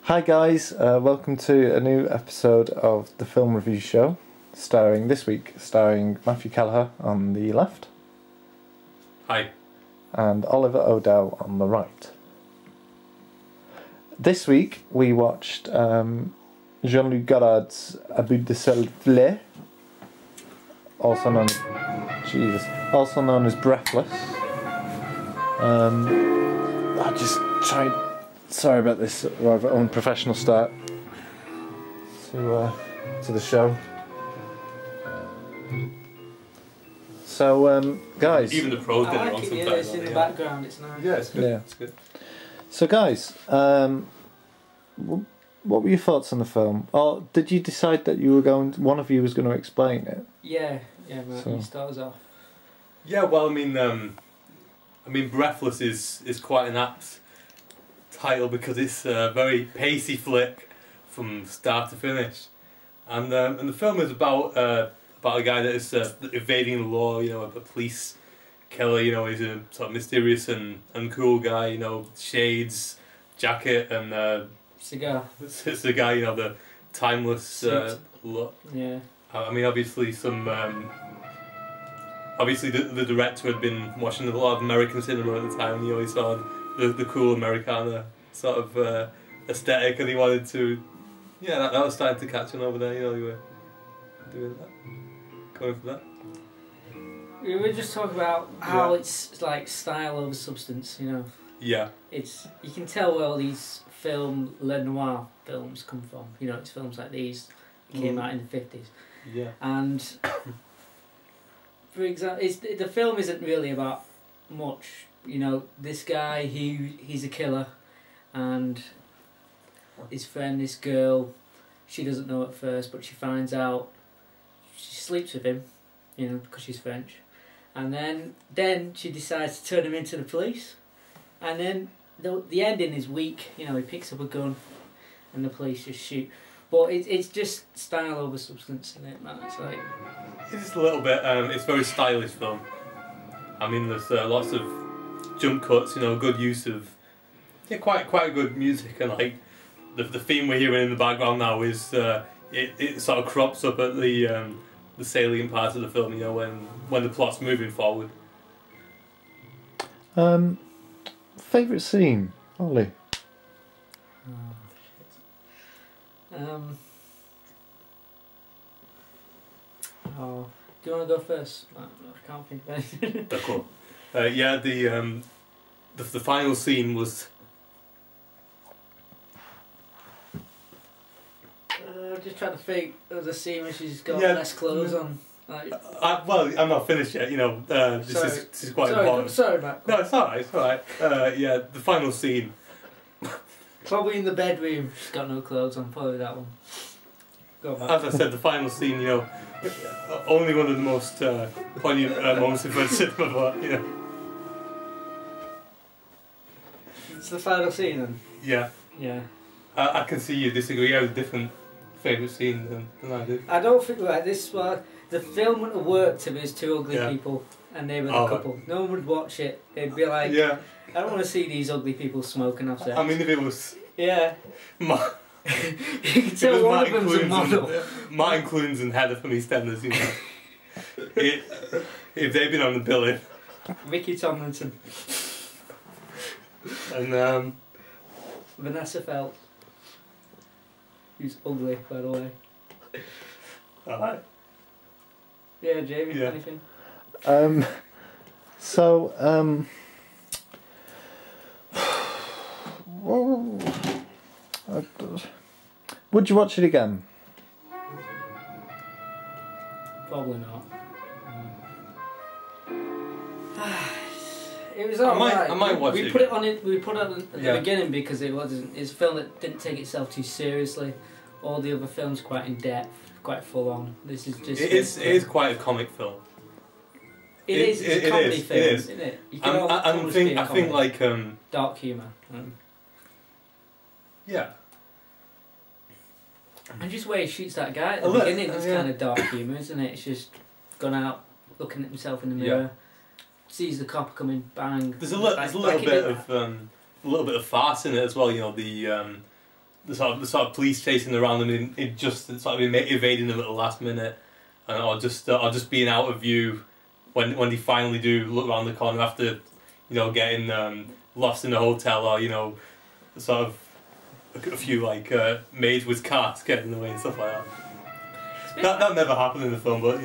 Hi guys, welcome to a new episode of the Film Review Show, starring Matthew Callagher on the left. Hi. And Oliver O'Dowd on the right. This week we watched Jean-Luc Godard's bout de souffle, also known as Breathless. Sorry about this rather unprofessional start to the show. So, guys. Even the pros get it wrong sometimes. It's in the background. It's nice. Yeah, it's good. Yeah. It's good. So, guys, what were your thoughts on the film? Or did you decide that one of you was going to explain it? Yeah, Matt, you start us off. Yeah, well, I mean, Breathless is quite an apt title because it's a very pacey flick from start to finish, and the film is about a guy that is evading the law. You know, a police killer. You know, he's a sort of mysterious and cool guy. You know, shades, jacket, and cigar. You know, the timeless look. Yeah. I mean, obviously the director had been watching a lot of American cinema at the time. You know, he saw the cool Americana sort of aesthetic, and he wanted to. Yeah, that was starting to catch on over there. You know, you were doing that, going for that. We were just talking about how it's like style over substance. You know. Yeah. You can tell where all these Le Noir films come from. You know, it's films like these that came out in the 50s. Yeah. And for example, the film isn't really about much. You know, this guy, he's a killer, and his friend, this girl, she doesn't know at first, but she finds out. She sleeps with him, you know, because she's French, and then she decides to turn him into the police, and then the ending is weak. You know, he picks up a gun, and the police just shoot. But it's just style over substance, isn't it, man? It's like it's a little bit. It's a very stylish film. I mean, there's lots of jump cuts, you know, good use of quite good music, and like the theme we're hearing in the background now is it sort of crops up at the salient part of the film, you know, when the plot's moving forward. Favourite scene, Ollie? Do you want to go first? I can't think of anything. Cool. Yeah, the final scene was. Just trying to think of the scene where she's got less clothes on. Like, well, I'm not finished yet. You know, this is quite important. Sorry, Matt. No, it's alright. It's alright. Yeah, the final scene. Probably in the bedroom. She's got no clothes on. Probably that one. Go on, Matt. As I said, the final scene. You know, only one of the most poignant moments in French cinema. But you know, it's the final scene, then. Yeah. Yeah. I can see you disagree. You have a different favourite scene than I do. I don't think like this. Well, the film wouldn't have worked if it was two ugly people and they were the couple. No one would watch it. They'd be like, I don't want to see these ugly people smoking off sex. I mean, if it was... Yeah. You can tell one of them's a model. Martin Clunes and Heather from EastEnders, you know. If they'd been on the billing. Vicky Tomlinson. And Vanessa Feltz. Who's ugly, by the way. Alright. Yeah, Jamie, anything? Would you watch it again? Probably not. It was alright. I might watch it. We put it at the beginning because it's a film that didn't take itself too seriously. All the other films quite in depth, quite full on. This is just. It is quite a comic film. It's a comedy film, isn't it? You can I think like dark humour. Yeah. And just where he shoots that guy at the beginning, that's kind of dark humour, isn't it? It's just gone out, looking at himself in the mirror, sees the cop coming, bang. There's a little bit of farce in it as well. You know, the sort of police chasing around them in just sort of evading them at the last minute, and or just being out of view when they finally do look around the corner after getting lost in the hotel, or sort of a few like maids with carts getting in the way and stuff like that. That never happened in the film, but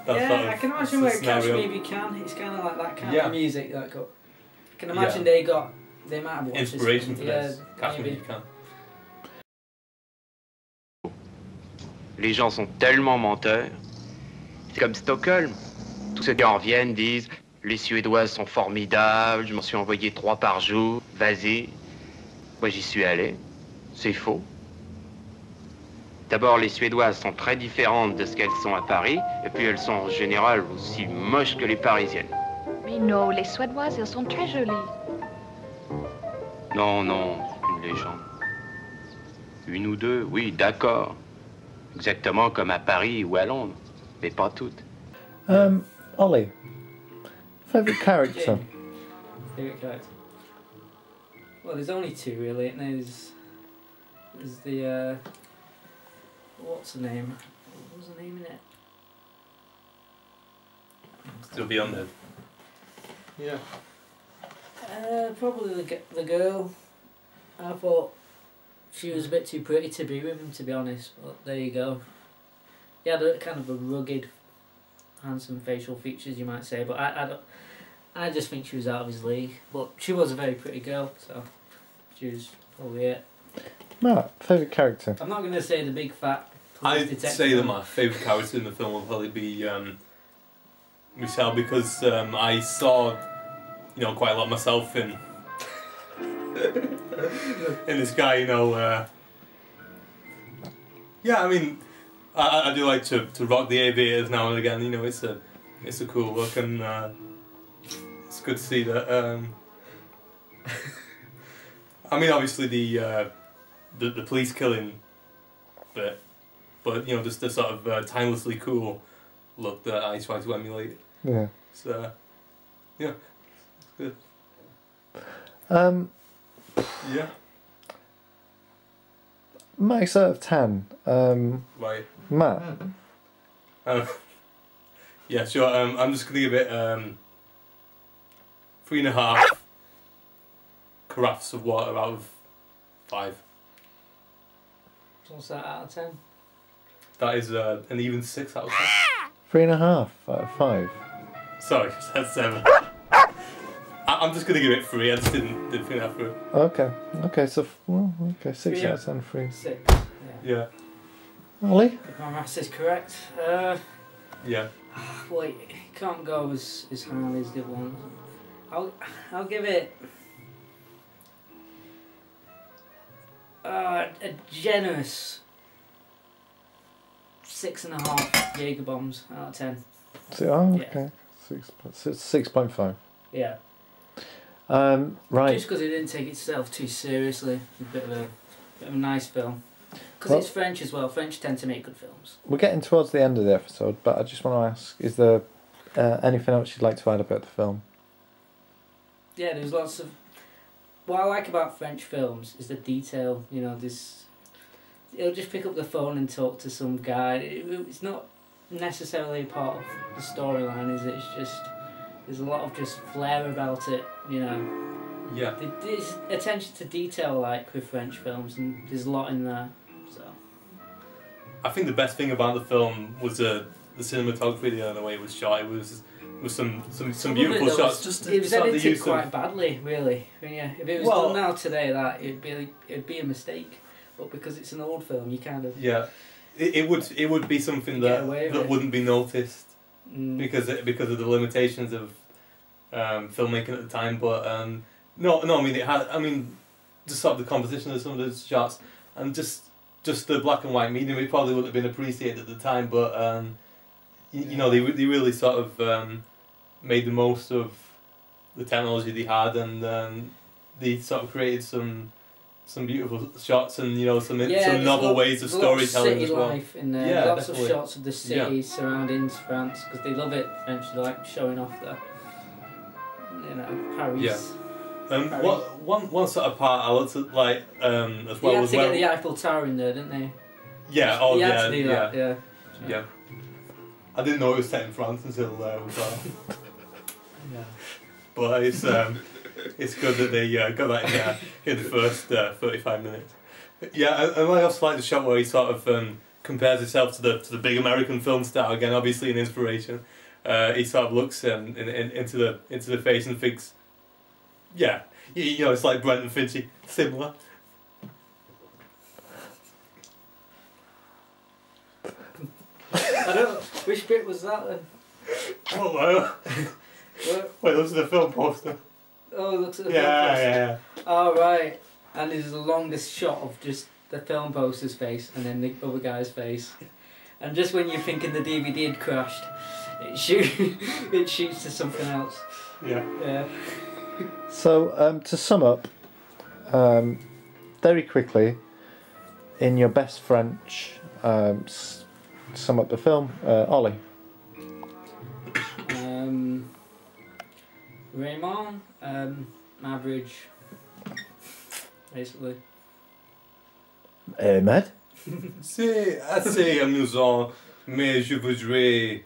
that's sort of, I can imagine where Catch Me If You Can. It's kind of like that kind of music that got. I can imagine they might have watched inspiration this for this. Catch Me If You Can. Les gens sont tellement menteurs. C'est comme Stockholm. Tous ceux qui en reviennent disent les Suédoises sont formidables, je m'en suis envoyé 3 par jour, vas-y. Moi j'y suis allé. C'est faux. D'abord, les Suédoises sont très différentes de ce qu'elles sont à Paris, et puis elles sont en général aussi moches que les Parisiennes. Mais non, les Suédoises, elles sont très jolies. Non, c'est une légende. Une ou deux, oui, d'accord. Exactement comme à Paris ou à Londres, mais pas toutes. Ollie, favourite character? Favourite character? Well, there's only 2 really, and there's the what's the name? What was the name in it? Still beyond it. Yeah. Probably the girl. I thought she was a bit too pretty to be with him, to be honest. But there you go. He had a kind of a rugged, handsome facial features, you might say. But I just think she was out of his league. But she was a very pretty girl, so she was probably it. Matt, favourite character? I'm not going to say the big fat. I'd say that my favourite character in the film will probably be Michelle, because I saw quite a lot myself in this guy. Yeah, I mean, I do like to rock the aviators now and again. It's a cool look, and it's good to see that. I mean, obviously the police killing bit, but just the sort of timelessly cool look that I try to emulate. Yeah. So yeah, it's good. Yeah. Max out of 10. Right. Matt. Yeah, sure. I'm just gonna give it 3.5 carafes of water out of 5. What's that out of 10? That is an even 6 out of 10. 3.5 out of 5. Sorry, I said 7. I'm just gonna give it 3. I just didn't think that through. Okay. So 6 3 out of 10, 3. 6. Yeah. Ollie. If my maths is correct. Yeah. Wait, it can't go as highly as the other one. I'll give it a generous 6.5 jagerbombs out of 10. Okay. 6.5. Yeah. Right. Just because it didn't take itself too seriously. A bit of a nice film. Because it's French as well. French tend to make good films. We're getting towards the end of the episode, but I just want to ask: is there anything else you'd like to add about the film? Yeah, there's lots of. What I like about French films is the detail. He'll just pick up the phone and talk to some guy. It's not necessarily a part of the storyline, is it? It's just there's a lot of just flair about it. Yeah. There's attention to detail, like with French films, and there's a lot in there. So. I think the best thing about the film was the cinematography and the way it was shot. It was some beautiful shots. It was edited quite badly, really. If it was done now today, it'd be a mistake. But because it's an old film, you kind of it would be something that wouldn't be noticed because of the limitations of filmmaking at the time. But no, I mean it had. I mean, just sort of the composition of some of those shots and just the black and white medium. It probably wouldn't have been appreciated at the time, but they really sort of made the most of the technology they had, and they sort of created some beautiful shots and some novel ways of storytelling as well. Life in there. Yeah, lots definitely. of shots of the cities surrounding France because they love it. French, they like showing off the Paris. One sort of part I looked at like as well They had as to well. get the Eiffel Tower in there, didn't they? Yeah. They had to do that, yeah. Yeah. I didn't know it was set in France until we got. Yeah. But it's good that they got that in the first 35 minutes. Yeah, and I also like the shot where he sort of compares himself to the big American film star again. Obviously, an inspiration. He sort of looks into the face and thinks, yeah, you know, it's like Brent and Finchy, similar. I don't. Which bit was that then? Oh, wait, look at the film poster. Oh, it looks at the Yeah, film poster. yeah. Oh right, and there's the longest shot of just the film poster's face and then the other guy's face, and just when you're thinking the DVD had crashed, it shoots to something else. Yeah. Yeah. So to sum up, very quickly, in your best French, sum up the film, Ollie. Raymond, average, basically. Ahmed. C'est assez amusant, mais je voudrais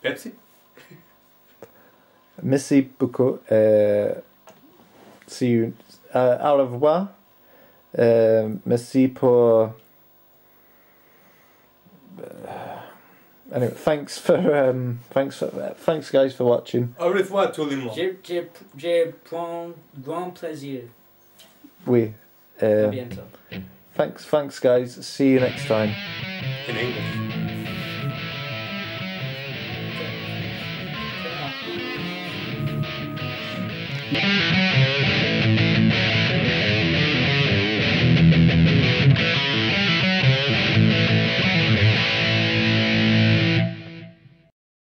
Pepsi. Merci beaucoup. See you. Au revoir. Merci pour. Anyway, thanks guys for watching. Au revoir tout le monde. J'ai grand plaisir. Oui. À bientôt. Thanks guys. See you next time. In English. Okay.